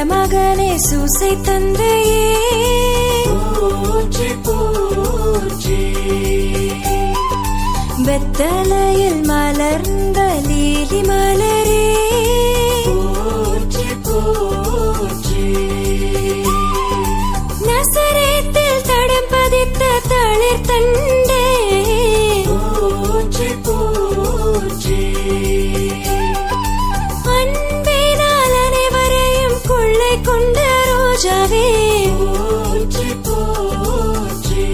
மகனே சூசை தந்தையே போற்றி போற்றி. வெத்தலையில் மலர்ந்த லீலி மலரே போற்றி போற்றி. நசரேத்தில் தடம் பதித்த தளிர் தண்டே போற்றி போற்றி. அன்பினால் அனைவரையும் கொள்ளை கொண்ட ரோஜாவே போற்றி போற்றி.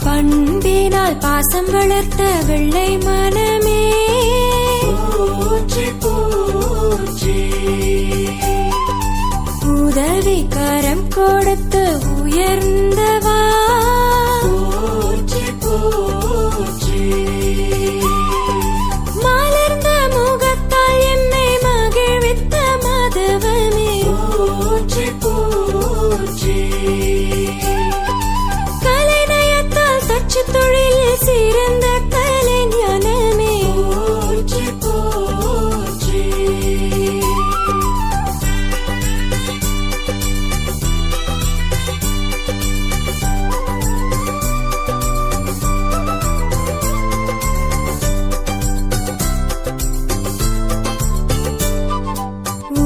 பண்பினால் பாசம் வளர்த்த வெள்ளை மனமே போற்றி போற்றி. உதவி கரம் கொடுத்து உயர்ந்தவா போற்றி போற்றி. மலர்ந்த முகத்தால் எம்மை மகிழ்வித்த மாதவமே போற்றி போற்றி. கலைநயத்தால் தச்சு தொழிலில் சிறந்த கலைஞானமே போற்றி போற்றி.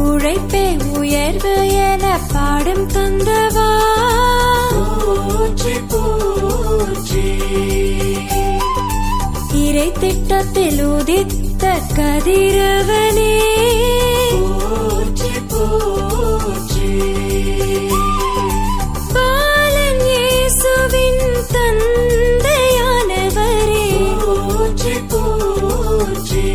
உழைப்பே உயர்வு என பாடும் தந்தவா போற்றி போற்றி. இறை திட்டத்தில் உதித்த கதிரவனே போற்றி போற்றி. பாலன் இயேசுவின் தந்தையானவரே போற்றி போற்றி.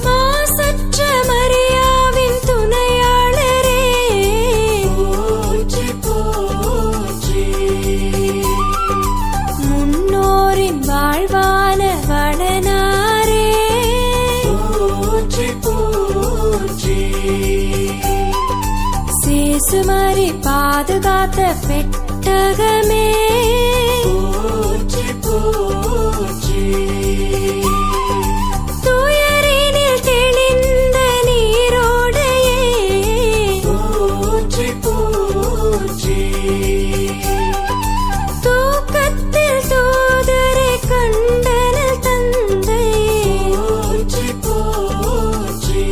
மாசற்ற மரியாவின் துணையாளரே போற்றி போற்றி. முன்னோரின் வாழ்வான வளனாரே போற்றி போற்றி. சேசுமரி பாதுகாத்த பெட்டகமே போற்றி போற்றி. துயரினில் தெளிந்த நீரோடையே போற்றி போற்றி. தூக்கத்தில் தூதரை கண்டனல் தந்தையே போற்றி போற்றி.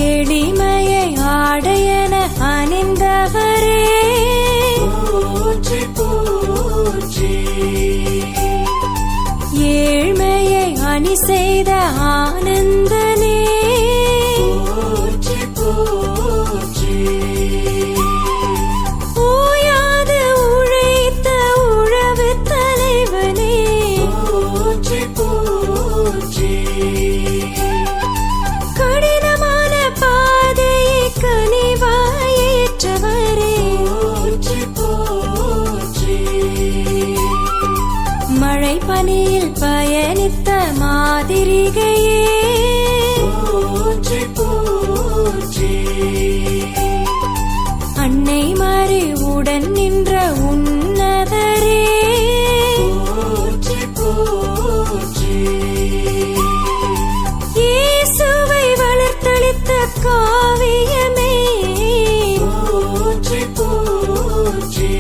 எளிமையை ஆடையன அணிந்தவரே போற்றி போற்றி. ஏழ்மையை அணி செய்த ஆனந்தனே போற்றி போற்றி. ஓயாது உழைத்த உழவு தலைவனே போற்றி போற்றி. கடினமான பாதையை கனிவாயேற்றவரே போற்றி போற்றி. மழை பனியில் பயணித்த மாதிரிகையே போற்றி போற்றி. அன்னை மாறி உடன் நின்ற உன்னதரே போற்றி போற்றி. இயேசுவை வளர்த்தளித்த காவியமே போற்றி போற்றி.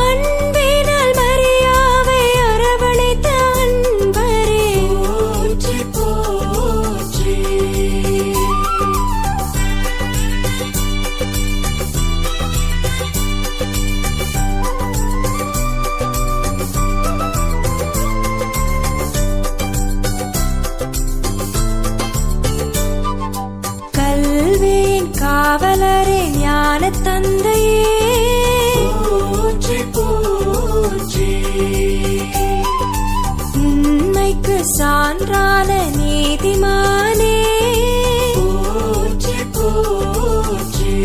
அன்பினால் மரியாவை அரவணைத்த அன்பரே போற்றி போற்றி. கல்வியின் காவலரே ஞான தந்தையே போற்றி போற்றி. உண்மைக்கு சான்றான நீதிமானே போற்றி போற்றி.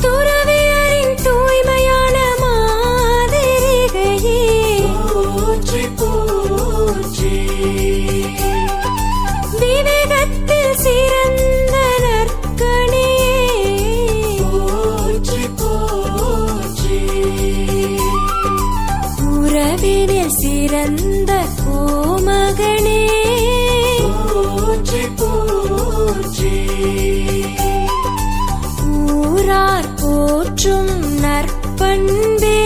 துறவியரின் தூய்மையான மாதிரிகையே போற்றி போற்றி. பிறந்த கோமகனே போற்றி போற்றி ஊரார் போற்றும் நற்பண்பே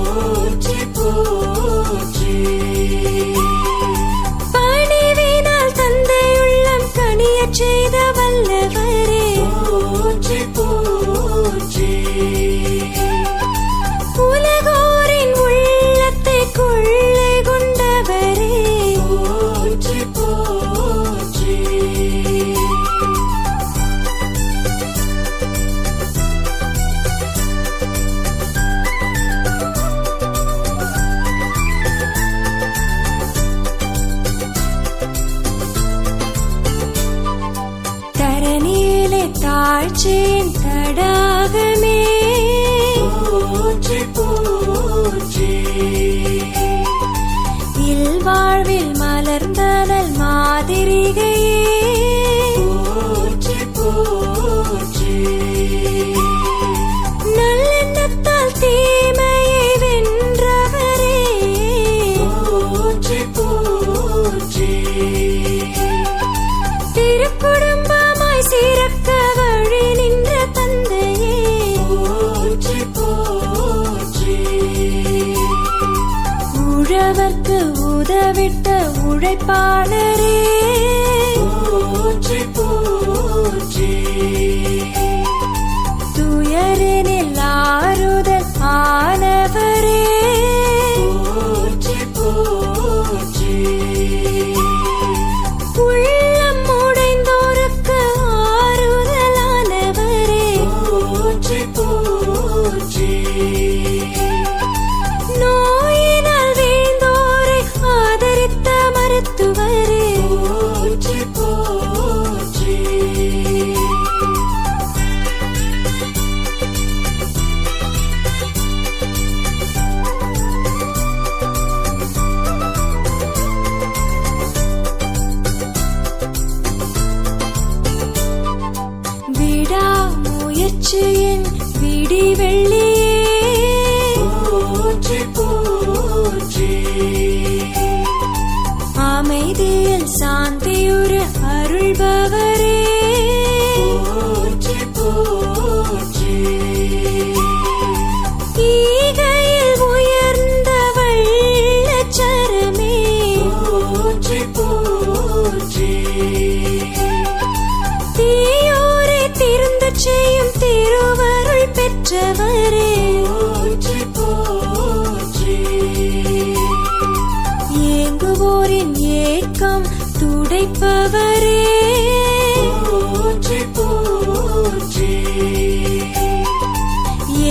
போற்றி போற்றி பணிவினால் தந்தையுள்ளம் கனியச் செய்த வல்லவரே போற்றி போற்றி உலகோரின் உள்ளத்தை கொள்ளை கொண்டவரே போற்றி போற்றி தரணியிலே தாழ்ச்சியின் தடாகமே போற்றி போற்றி இல்வாழ்வில் மலர்ந்தனல் மாதிரிகையே போற்றி போற்றி நல்லெண்ணத்தால் தீமையை வென்றவரே போற்றி போற்றி திருக்குடும்பமாய் சிறக்க வழி நின்ற தந்தையே போற்றி போற்றி உழவர்க்கு உதவிட்ட உழைப்பாளரே போற்றி போற்றி துயரினில் ஆறுதல் ஆனவரே போற்றி போற்றி உள்ளம் உடைந்தோருக்கு ஆறுதலானவரே போற்றி போற்றி நோயினால் வீழ்ந்தோரை ஆதரித்த மருத்துவரே போற்றி போற்றி விடாமுயற்சியின் விடிவெள்ளியே போற்றி போற்றி அமைதியில் சாந்தியுறு அருள்பவரே போற்றி போற்றி ஈகையில் உயர்ந்த வள்ளச்சரமே போற்றி போற்றி தீயோரை திருந்தச் செய்யும் திருவருள் பெற்றவரே போற்றி போற்றி ஏங்குவோரின் ஏக்கம் துடைப்பவரே போற்றி போற்றி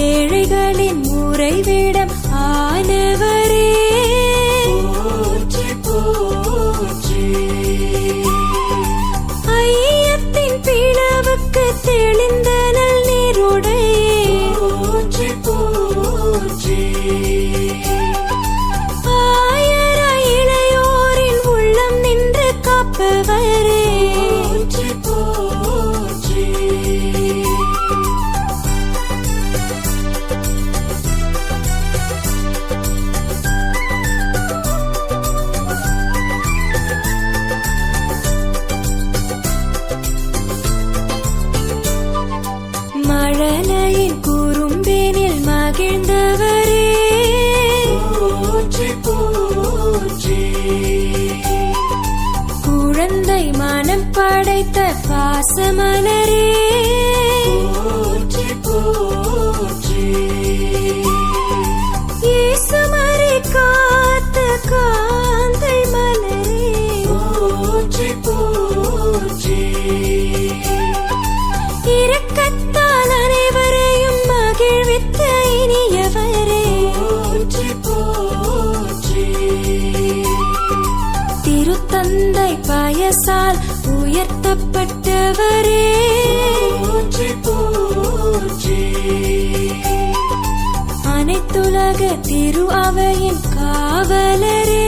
ஏழைகளின் உறைவிடம் ஆனவரே போற்றி போற்றி ஐயத்தின் பிளவுக்கு தெளிந்த நல் நீருடையே போற்றி போற்றி ஆயராய் இளையோரின் உள்ளம் நின்று காப்பவரே போற்றி போற்றி மழலையின் குறும்பினில் மகிழ்ந்தவரே போற்றி போற்றி குழந்தை மனம் படைத்த பாசமலரே போற்றி போற்றி இயேசுமரி காத்த காந்தை மலரே போற்றி போற்றி இரக்கத்தால் அனைவரையும் மகிழ்வித்த இனியவரே போற்றி போற்றி திருத்தந்தை பயசால் உயர்த்தப்பட்டவரே போற்றி போற்றி அனைத்துலக திரு அவையின் காவலரே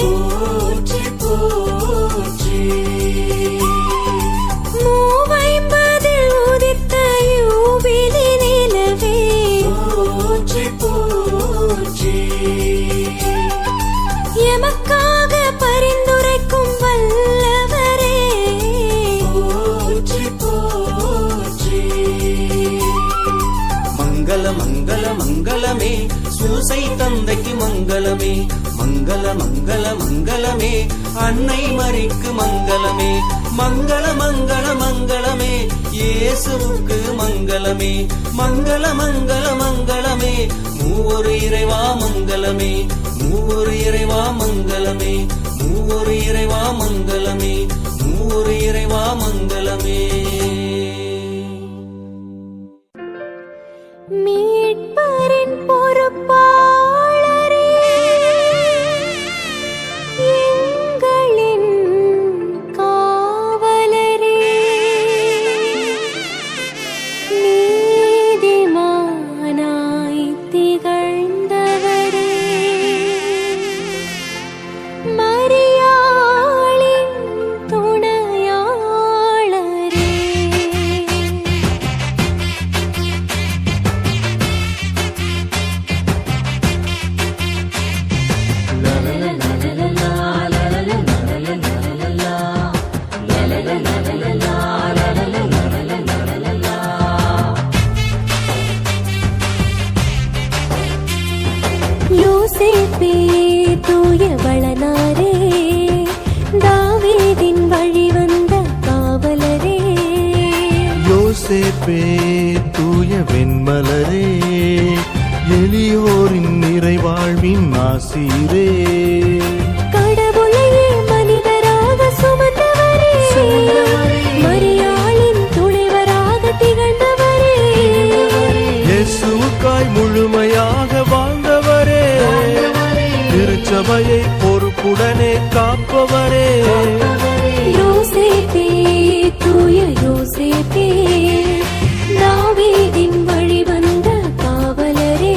போற்றி போற்றி மூவைம்பதில் உதித்த யூபிலி நிலவே போற்றி போற்றி சூசை தந்தைக்கு மங்களமே, மங்கள மங்கள மங்களமே, அன்னை மரிக்கு மங்களமே, மங்கள மங்கள மங்களமே, இயேசுவுக்கு மங்களமே, மங்கள மங்கள மங்களமே, மூவொரு இறைவா மங்களமே, மூவொரு இறைவா மங்களமே, மூவொரு இறைவா மங்களமே, மூவொரு இறைவா மங்களமே. மீட்பரின் பொறுப்பாளரே, எங்களின் காவலரே, நீதிமானாய் திகழ்ந்தவரே, மரியாளின் துணையாளரே, யோசேப்பே தூய வளனாரே, தாவீதின் வழி வந்த காவலரே, யோசேப்பே தூய வெண்மலரே, எளியோரின் நிறைவாழ்வின் ஆசீரே, கடவுளையே மனிதராக சுமந்தவரே, மரியாளின் துணைவராக திகழ்ந்தவரே, இயேசுவுக்காய் முழுமையாக வாழ்ந்தவரே, திருச்சபையை பொறுப்புடனே காப்பவரே, யோசேப்பே தூய யோசேப்பே, தாவீதின் வழி வந்த காவலரே,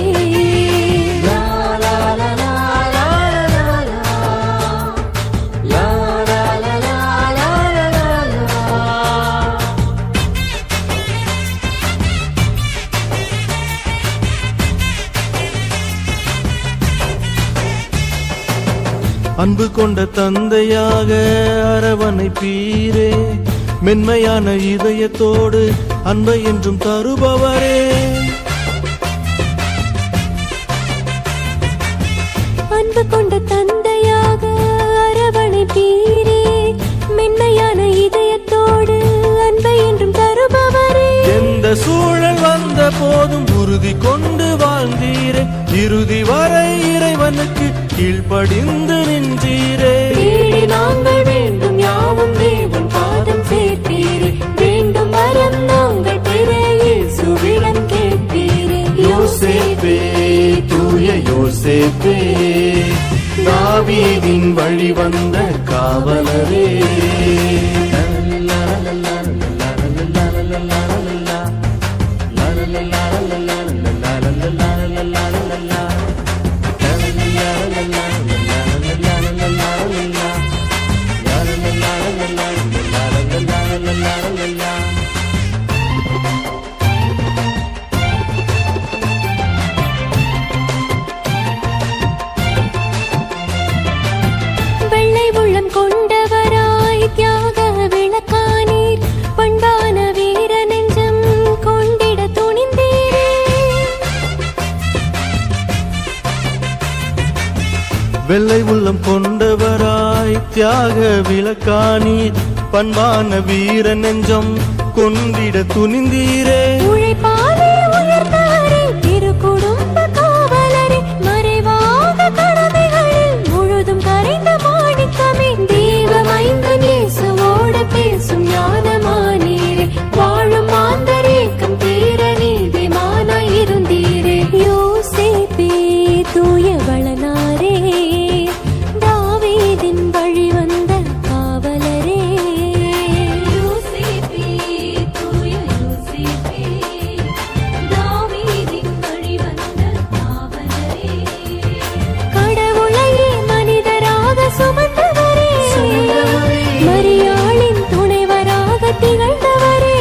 அன்பு கொண்ட தந்தையாக அரவணைப்பீரே, மென்மையான இதயத்தோடு அன்பை என்றும் தருபவரே, அன்பு கொண்ட தந்தையாக அரவணைப்பீரே, மென்மையான இதயத்தோடு அன்பை என்றும் தருபவரே, எந்த சூழல் வந்த போதும் உறுதி கொண்டு வாழ்ந்தீரே, இறுதி வரை இறைவனுக்கு கீழ்ப்படிந்து நின்றீரே, தேடி நாங்கள் வேண்டும் யாவும் தேவன் பாதம் சேர்த்தீரே, வேண்டும் வரம் நாங்கள் பெற இயேசுவிடம் கேட்பீரே, யோசேப்பே தூய யோசேப்பே, தாவீதின் வழி வந்த காவலரே, வெள்ளை உள்ளம் கொண்டவராய் தியாக விளக்கானீர், பண்பான வீர நெஞ்சம் கொண்டிட துணிந்தீரே, வெள்ளை உள்ளம் கொண்டவராய் தியாக விளக்கானீர், பண்பான வீர நெஞ்சம் கொண்டிட துணிந்தீரே, உழைப்பாலே உயர்ந்தாரே, திரு குடும்ப காவலரே, மறைவாக கடமைகளில் முழுதும் கரைந்த மாணிக்கமே, தேவ மைந்தன் இயேசுவோடு பேசும் ஞானமானீரே, வாழும் மாந்தரேக்கம் தீர நீதிமானாய் இருந்தீரே, யோசேப்பே தூய வளனாரே, தாவீதின் வழி வந்த காவலரே, யோசேப்பே தூய யோசேப்பே, தாவீதின் வழி வந்த காவலரே, கடவுளையே மனிதராக சுமந்தவரே, மரியாளின் துணைவராக திகழ்ந்தவரே,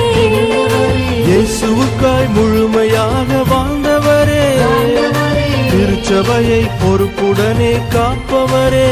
இயேசுவுக்காய் முழுமையாக வாழ்ந்தவரே, திருச்சபையை பொறுப்புடனே காப்பவரே,